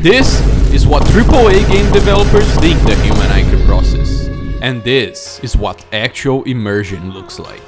This is what AAA game developers think the human eye can process. And this is what actual immersion looks like.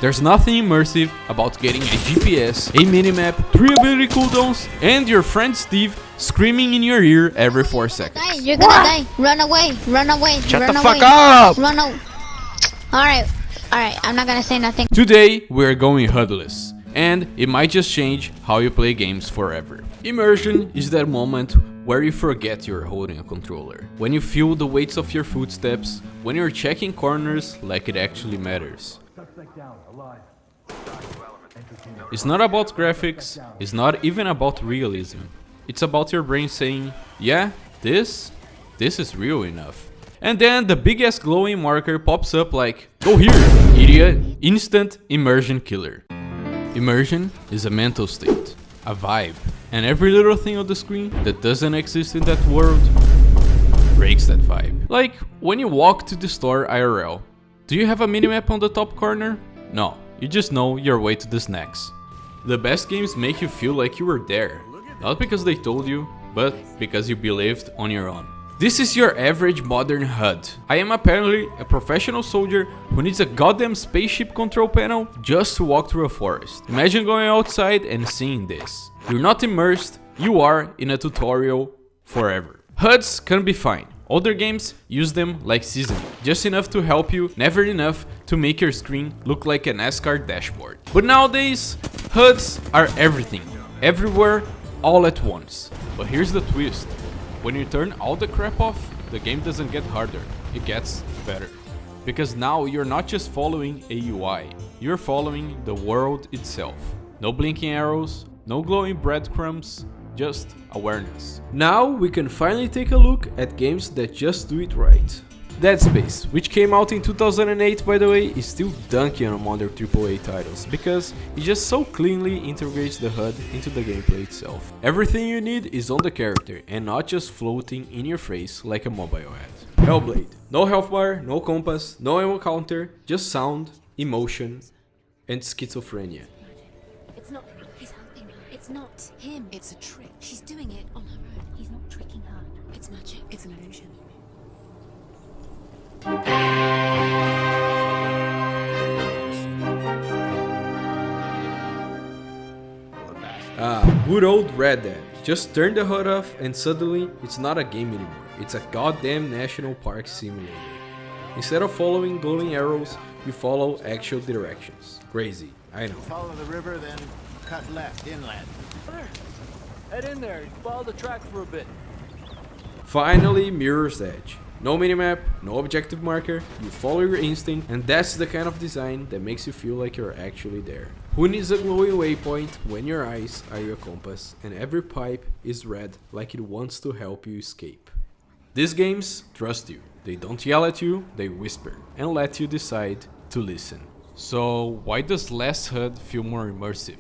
There's nothing immersive about getting a GPS, a minimap, 3 ability cooldowns, and your friend Steve screaming in your ear every 4 seconds. You're gonna die. Run away. Run away. Shut run the away. fuck up! Run away. Alright. Alright. I'm not gonna say nothing. Today, we're going HUDless, and it might just change how you play games forever. Immersion is that moment where you forget you're holding a controller. When you feel the weights of your footsteps, when you're checking corners like it actually matters. It's not about graphics, it's not even about realism. It's about your brain saying, yeah, this is real enough. And then the big ass glowing marker pops up like, go here, idiot, instant immersion killer. Immersion is a mental state, a vibe, and every little thing on the screen that doesn't exist in that world breaks that vibe. Like when you walk to the store IRL, do you have a minimap on the top corner? No, you just know your way to the snacks. The best games make you feel like you were there, not because they told you, but because you believed on your own. This is your average modern HUD. I am apparently a professional soldier who needs a goddamn spaceship control panel just to walk through a forest. Imagine going outside and seeing this. You're not immersed, you are in a tutorial forever. HUDs can be fine. Older games use them like seasoning, just enough to help you, never enough to make your screen look like a NASCAR dashboard. But nowadays, HUDs are everything, everywhere, all at once. But here's the twist. When you turn all the crap off, the game doesn't get harder, it gets better. Because now you're not just following a UI, you're following the world itself. No blinking arrows, no glowing breadcrumbs, just awareness. Now we can finally take a look at games that just do it right. Dead Space, which came out in 2008 by the way, is still dunking on modern AAA titles because it just so cleanly integrates the HUD into the gameplay itself. Everything you need is on the character and not just floating in your face like a mobile ad. Hellblade, no health bar, no compass, no ammo counter, just sound, emotion, and schizophrenia. It's not. He's helping her. It's not him. It's a trick. She's doing it on her own. He's not tricking her. It's magic. It's an illusion. Good old Red Dead. Just turn the HUD off and suddenly it's not a game anymore. It's a goddamn national park simulator. Instead of following glowing arrows, you follow actual directions. Crazy, I know. Follow the river, then cut left inland. Head in there, follow the track for a bit. Finally, Mirror's Edge. No minimap, no objective marker, you follow your instinct, and that's the kind of design that makes you feel like you're actually there. Who needs a glowing waypoint when your eyes are your compass and every pipe is red like it wants to help you escape? These games trust you. They don't yell at you, they whisper and let you decide to listen. So why does less HUD feel more immersive?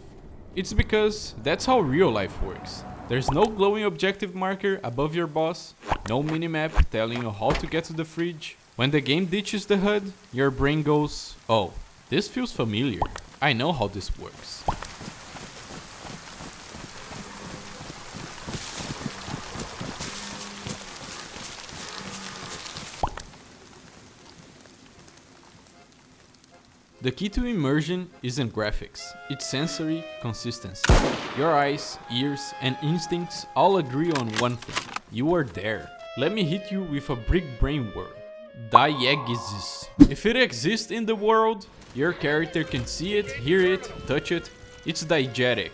It's because that's how real life works. There's no glowing objective marker above your boss, no minimap telling you how to get to the fridge. When the game ditches the HUD, your brain goes, oh, this feels familiar. I know how this works. The key to immersion isn't graphics, it's sensory consistency. Your eyes, ears, and instincts all agree on one thing. You are there. Let me hit you with a brick brain word. Diegesis. If it exists in the world, your character can see it, hear it, touch it. It's diegetic.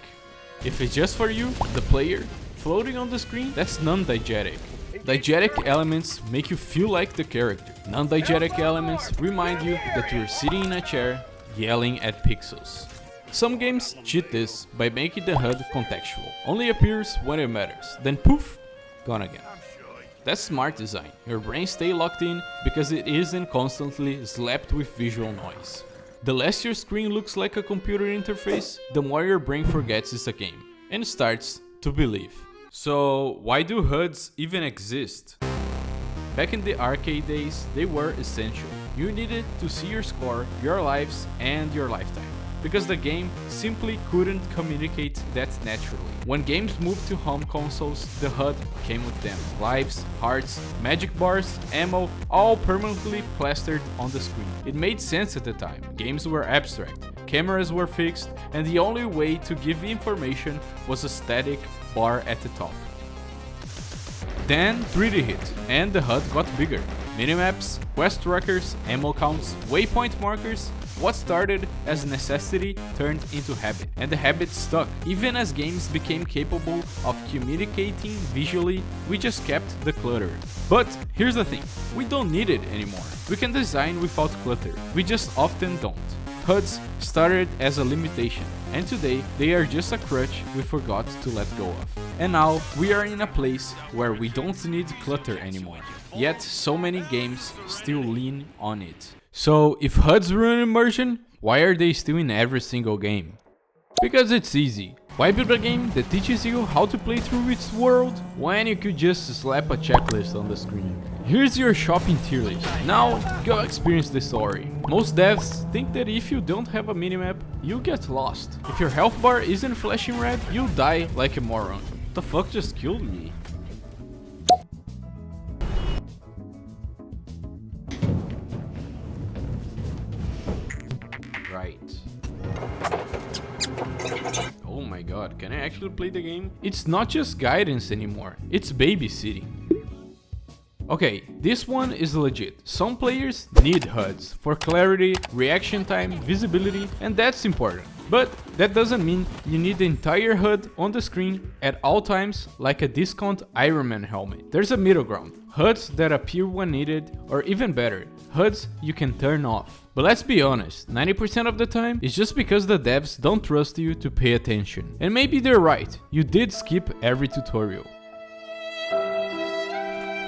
If it's just for you, the player, floating on the screen, that's non-diegetic. Diegetic elements make you feel like the character. Non-diegetic elements remind you that you're sitting in a chair, yelling at pixels. Some games cheat this by making the HUD contextual. Only appears when it matters, then poof, gone again. That's smart design. Your brain stays locked in because it isn't constantly slapped with visual noise. The less your screen looks like a computer interface, the more your brain forgets it's a game and starts to believe. So why do HUDs even exist? Back in the arcade days, they were essential. You needed to see your score, your lives, and your lifetime, because the game simply couldn't communicate that naturally. When games moved to home consoles, the HUD came with them. Lives, hearts, magic bars, ammo, all permanently plastered on the screen. It made sense at the time. Games were abstract, cameras were fixed, and the only way to give information was a static bar at the top. Then 3D hit, and the HUD got bigger. Minimaps, quest trackers, ammo counts, waypoint markers. What started as a necessity turned into habit, and the habit stuck. Even as games became capable of communicating visually, we just kept the clutter. But here's the thing, we don't need it anymore. We can design without clutter, we just often don't. HUDs started as a limitation, and today they are just a crutch we forgot to let go of. And now we are in a place where we don't need clutter anymore. Yet so many games still lean on it. So if HUDs ruin immersion, why are they still in every single game? Because it's easy. Why build a game that teaches you how to play through its world when you could just slap a checklist on the screen? Here's your shopping tier list. Now, go experience the story. Most devs think that if you don't have a minimap, you get lost. If your health bar isn't flashing red, you'll die like a moron. What the fuck just killed me? Right. Oh my god, can I actually play the game? It's not just guidance anymore, it's babysitting. Okay, this one is legit. Some players need HUDs for clarity, reaction time, visibility, and that's important. But that doesn't mean you need the entire HUD on the screen at all times like a discount Iron Man helmet. There's a middle ground. HUDs that appear when needed, or even better, HUDs you can turn off. But let's be honest, 90% of the time it's just because the devs don't trust you to pay attention. And maybe they're right, you did skip every tutorial.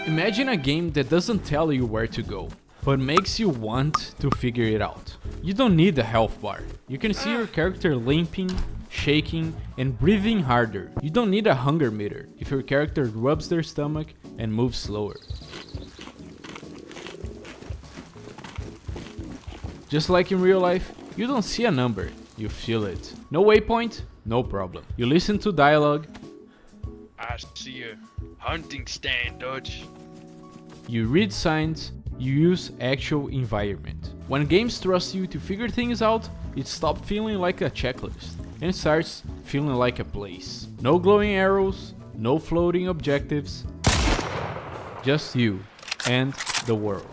Imagine a game that doesn't tell you where to go, but makes you want to figure it out. You don't need a health bar. You can see your character limping, shaking, and breathing harder. You don't need a hunger meter if your character rubs their stomach and moves slower. Just like in real life, you don't see a number, you feel it. No waypoint? No problem. You listen to dialogue. I see a hunting stand, Dutch. You read signs, you use actual environment. When games trust you to figure things out, it stops feeling like a checklist and starts feeling like a place. No glowing arrows, no floating objectives, just you and the world.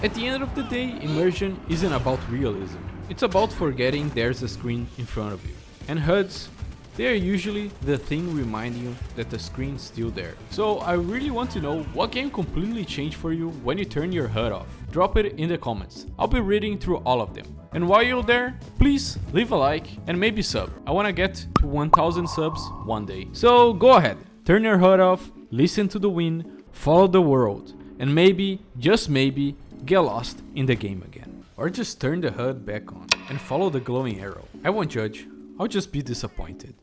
At the end of the day, immersion isn't about realism. It's about forgetting there's a screen in front of you. And HUDs, they are usually the thing reminding you that the screen's still there. So I really want to know what game completely changed for you when you turn your HUD off. Drop it in the comments. I'll be reading through all of them. And while you're there, please leave a like and maybe sub. I want to get to 1000 subs one day. So go ahead, turn your HUD off, listen to the wind, follow the world, and maybe, just maybe, get lost in the game again. Or just turn the HUD back on and follow the glowing arrow. I won't judge, I'll just be disappointed.